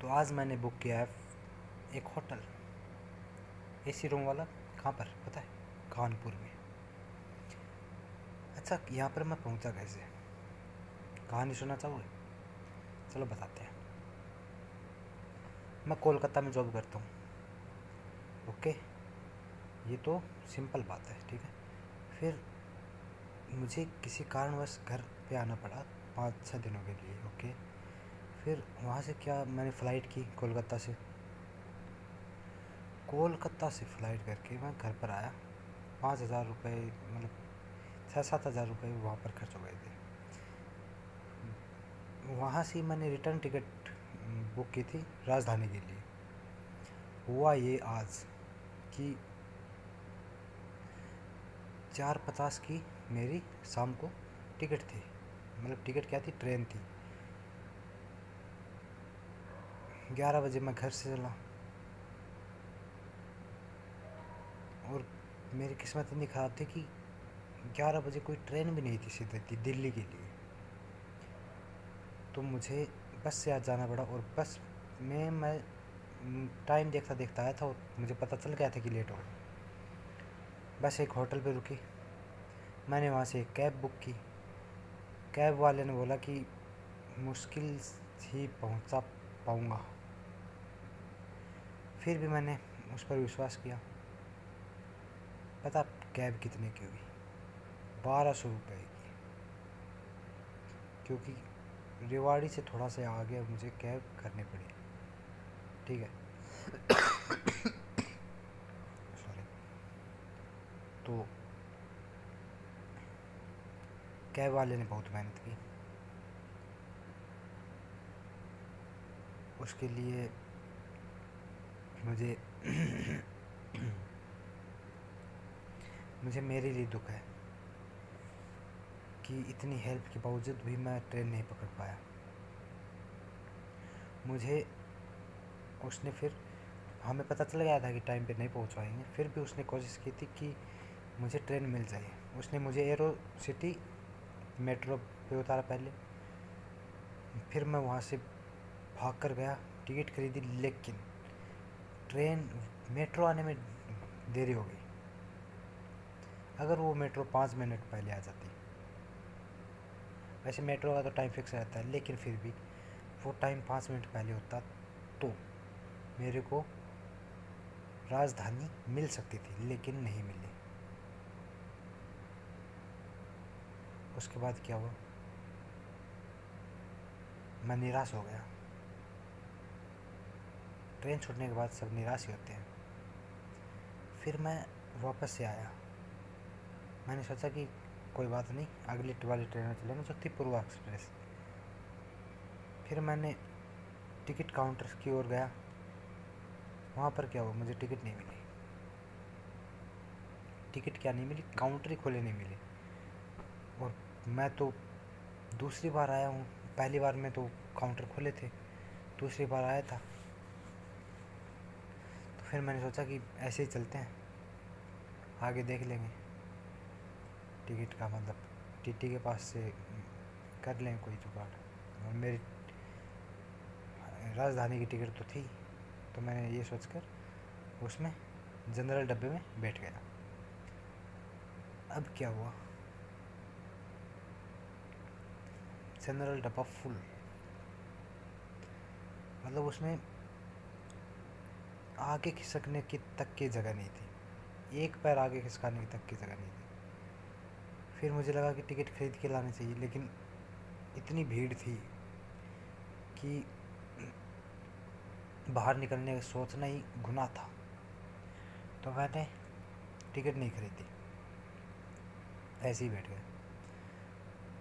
तो आज मैंने बुक किया है एक होटल, एसी रूम वाला। कहाँ पर पता है? कानपुर में। अच्छा, यहाँ पर मैं पहुँचा कैसे? कहानी सुनना चाहोगे? चलो बताते हैं। मैं कोलकाता में जॉब करता हूँ। ओके, ये तो सिंपल बात है, ठीक है। फिर मुझे किसी कारणवश घर पे आना पड़ा 5-6 दिनों के लिए। ओके, फिर वहाँ से क्या मैंने फ़्लाइट की कोलकाता से फ़्लाइट करके मैं घर पर आया। 5,000 रुपये, मतलब 6-7 हज़ार रुपये वहाँ पर खर्च हो गए थे। वहाँ से मैंने रिटर्न टिकट बुक की थी राजधानी के लिए। हुआ ये आज कि 4:50 की मेरी शाम को टिकट थी। मतलब टिकट क्या थी? ट्रेन थी। 11 बजे मैं घर से चला और मेरी किस्मत इतनी ख़राब थी कि 11 बजे कोई ट्रेन भी नहीं थी सीधी दिल्ली के लिए। तो मुझे बस से आज जाना पड़ा और बस में मैं टाइम देखता देखता आया था और मुझे पता चल गया था कि लेट हो गया। बस एक होटल पे रुकी, मैंने वहाँ से एक कैब बुक की। कैब वाले ने बोला कि मुश्किल ही पहुँचा पाऊँगा। फिर भी मैंने उस पर विश्वास किया। पता कैब कितने की हुई? 1200 रुपये की। क्योंकि रेवाड़ी से थोड़ा सा आगे मुझे कैब करनी पड़ी, ठीक है। सॉरी। तो कैब वाले ने बहुत मेहनत की उसके लिए। मुझे मुझे मेरे लिए दुख है कि इतनी हेल्प के बावजूद भी मैं ट्रेन नहीं पकड़ पाया। मुझे उसने फिर हमें पता चल गया था कि टाइम पे नहीं पहुंचाएंगे, फिर भी उसने कोशिश की थी कि मुझे ट्रेन मिल जाए। उसने मुझे एरो सिटी मेट्रो पे उतारा पहले, फिर मैं वहाँ से भाग कर गया, टिकट खरीदी, लेकिन मेट्रो आने में देरी हो गई। अगर वो मेट्रो 5 मिनट पहले आ जाती, वैसे मेट्रो का तो टाइम फिक्स रहता है, लेकिन फिर भी वो टाइम 5 मिनट पहले होता तो मेरे को राजधानी मिल सकती थी, लेकिन नहीं मिली। उसके बाद क्या हुआ? मैं निराश हो गया। ट्रेन छूटने के बाद सब निराश ही होते हैं। फिर मैं वापस से आया। मैंने सोचा कि कोई बात नहीं, अगली वाली ट्रेन में चलेंगे, जो थी पूर्वा एक्सप्रेस। फिर मैंने टिकट काउंटर की ओर गया। वहाँ पर क्या हुआ? मुझे टिकट नहीं मिली। टिकट क्या नहीं मिली? काउंटर ही खोले नहीं मिले। और मैं तो दूसरी बार आया हूँ, पहली बार में तो काउंटर खोले थे, दूसरी बार आया था। तो फिर मैंने सोचा कि ऐसे ही चलते हैं, आगे देख लेंगे। टिकट का मतलब टीटी के पास से कर लें कोई जुगाड़। और मेरी राजधानी की टिकट तो थी, तो मैंने ये सोचकर उसमें जनरल डब्बे में बैठ गया। अब क्या हुआ? जनरल डब्बा फुल, मतलब उसमें आगे खिसकने की तक की जगह नहीं थी, एक पैर आगे खिसकाने की तक की जगह नहीं थी। फिर मुझे लगा कि टिकट खरीद के लानी चाहिए, लेकिन इतनी भीड़ थी कि बाहर निकलने का सोचना ही गुनाह था। तो मैंने टिकट नहीं खरीदी, ऐसे ही बैठ गया।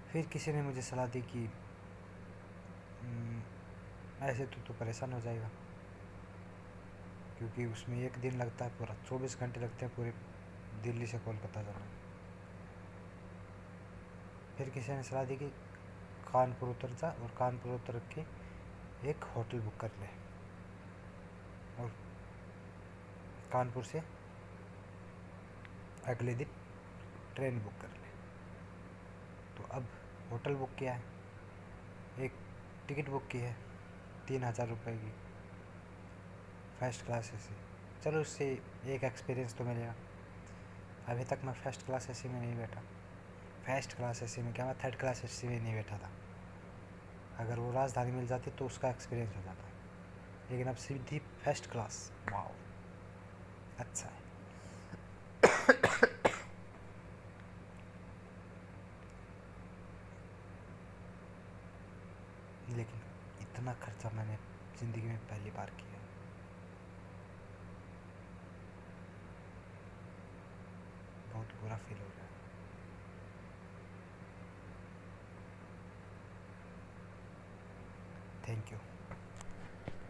फिर किसी ने मुझे सलाह दी कि ऐसे तो परेशान हो जाएगा, क्योंकि उसमें एक दिन लगता है, पूरा 24 घंटे लगते हैं पूरे दिल्ली से कोलकाता जाना। फिर किसी ने सलाह दी कि कानपुर उतर जा और कानपुर उतर के एक होटल बुक कर ले और कानपुर से अगले दिन ट्रेन बुक कर ले। तो अब होटल बुक किया है, एक टिकट बुक की है 3,000 रुपये की, फर्स्ट क्लास एसी। चलो उससे एक एक्सपीरियंस तो मिलेगा। अभी तक मैं फर्स्ट क्लास एसी में नहीं बैठा। फर्स्ट क्लास एसी में क्या, मैं थर्ड क्लास एसी में नहीं बैठा था। अगर वो राजधानी मिल जाती तो उसका एक्सपीरियंस हो जाता, लेकिन अब सीधी फर्स्ट क्लास। वाओ, अच्छा है। लेकिन इतना खर्चा मैंने ज़िंदगी में पहली बार किया। बहुत बुरा फील हो रहा है। Thank you.